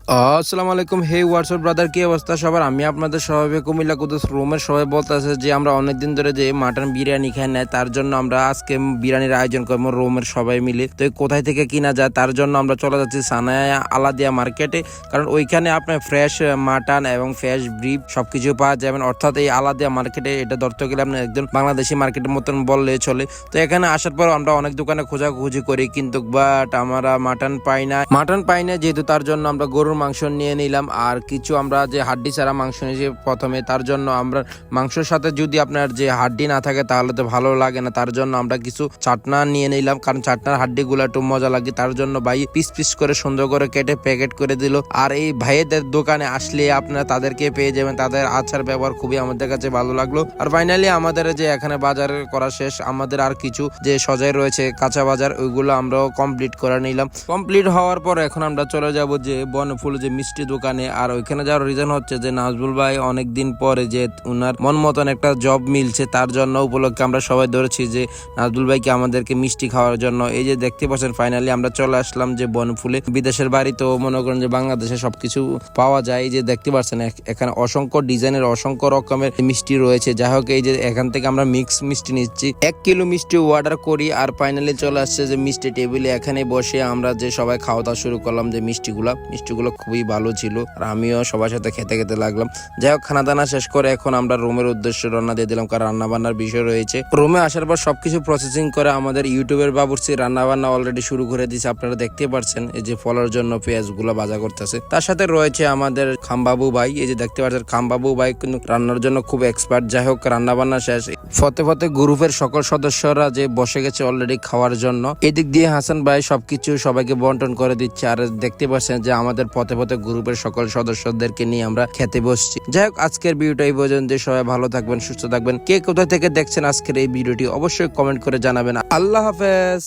আসসালামু আলাইকুম। হে WhatsApp brother, কি অবস্থা সবার? আমি আপনাদের স্বভাবে কুমিল্লা কুদুস রুমের সবাই বলতেছে যে আমরা অনেকদিন ধরে যে মাটন বিরিয়ানি খাই না, তার জন্য আমরা আজকে বিরিয়ানির আয়োজন করবো রুমের সবাই মিলে। তো কোথায় থেকে কিনা যায় তার জন্য আমরা চলে যাচ্ছি সানায়া আলাদিয়া মার্কেটে, কারণ ওইখানে আপনার ফ্রেশ মাটন এবং ফ্রেশ বিফ সবকিছু পাওয়া যাবেন। অর্থাৎ এই আলাদিয়া মার্কেটে এটা ধরতে গেলে আপনি একদম বাংলাদেশি মার্কেটের মতন বললে চলে। তো এখানে আসার পর আমরা অনেক দোকানে খোঁজাখুঁজি করি, কিন্তু বাট আমরা মাটন পাই না যেহেতু, তার জন্য আমরা গরুর মাংস নিয়ে নিলাম। আর কিছু আমরা যে হাড্ডি ছাড়া মাংস নিয়েছি প্রথমে, তার জন্য আমরা মাংসের সাথে যদি আপনার যে হাড্ডি না থাকে তাহলে তো ভালো লাগে না, তার জন্য আমরা কিছু চাটনা নিয়ে নিলাম, কারণ চাটনার হাড্ডি গুলো একটু মজা লাগে। তার জন্য ভাই পিস পিস করে সুন্দর করে কেটে প্যাকেট করে দিল। আর এই ভাইয়েদের দোকানে আসলে আপনারা তাদেরকে পেয়ে যাবেন, তাদের আচার ব্যবহার খুবই আমাদের কাছে ভালো লাগলো। আর ফাইনালি আমাদের যে এখানে বাজার করা শেষ, আমাদের আর কিছু যে সজাই রয়েছে কাঁচা বাজার, ওইগুলো আমরাও কমপ্লিট করে নিলাম। কমপ্লিট হওয়ার পর এখন আমরা চলে যাব যে বনফুল যে মিষ্টি দোকানে। আর ওইখানে যাওয়ার রিজন হচ্ছে যে নাজবুল ভাই অনেকদিন পরে যে উনার মন মতন একটা জব মিলছে, তার জন্য উপলক্ষে আমরা সবাই ধরেছি যে নাজবুল ভাইকে আমাদেরকে মিষ্টি খাওয়ার জন্য। এই যে দেখতে পাচ্ছেন ফাইনালি আমরা চলে আসলাম যে বনফুলে। বিদেশের বাড়ি তো মনে করেন যে বাংলাদেশে সবকিছু পাওয়া যায়। এই যে দেখতে পাচ্ছেন এখানে অসংখ্য ডিজাইনের অসংখ্য রকমের মিষ্টি রয়েছে। যাই হোক, এই যে এখান থেকে আমরা মিক্স মিষ্টি নিচ্ছি, 1 কিলো মিষ্টি অর্ডার করি। আর ফাইনালি চলে আসছে যে মিষ্টি টেবিলে, এখানে বসে আমরা যে সবাই খাওয়া দাওয়া শুরু করলাম। যে মিষ্টিগুলো খুবই ভালো ছিল, আর আমিও সবার সাথে খেতে লাগলাম। যাই হোক, খানা দানা শেষ করে এখন আমরা রুমের উদ্দেশ্যে রওনা দিয়ে দিলাম, কারণ রান্না বান্নার বিষয় রয়েছে। রুমে আসার পর সবকিছু প্রসেসিং করে আমাদের ইউটিউবের বাবুর্চি রান্না বান্না অলরেডি শুরু করে দিয়েছে। আপনারা দেখতে পাচ্ছেন এই যে ফলের জন্য পেঁয়াজ গুলো ভাজা করতেছে। তার সাথে রয়েছে আমাদের খামবাবু ভাই। এই যে দেখতে পাচ্ছেন খামবাবু ভাই কিন্তু রান্নার জন্য খুব এক্সপার্ট। যাই হোক, রান্না বান্না শেষ, ফতে গ্রুপের সকল সদস্যরা যে বসে গেছে অলরেডি খাওয়ার জন্য। এদিক দিয়ে হাসান ভাই সবকিছু সবাইকে বন্টন করে দিচ্ছে। আর দেখতে পাচ্ছেন যে আমাদের পথে গ্রুপের সকল সদস্যদেরকে নিয়ে আমরা খেতে বসছি। যাই হোক, আজকের ভিডিওটা এই পর্যন্ত। সবাই ভালো থাকবেন, সুস্থ থাকবেন। কে কোথা থেকে দেখছেন আজকের এই ভিডিওটি অবশ্যই কমেন্ট করে জানাবেন। আল্লাহ হাফেজ।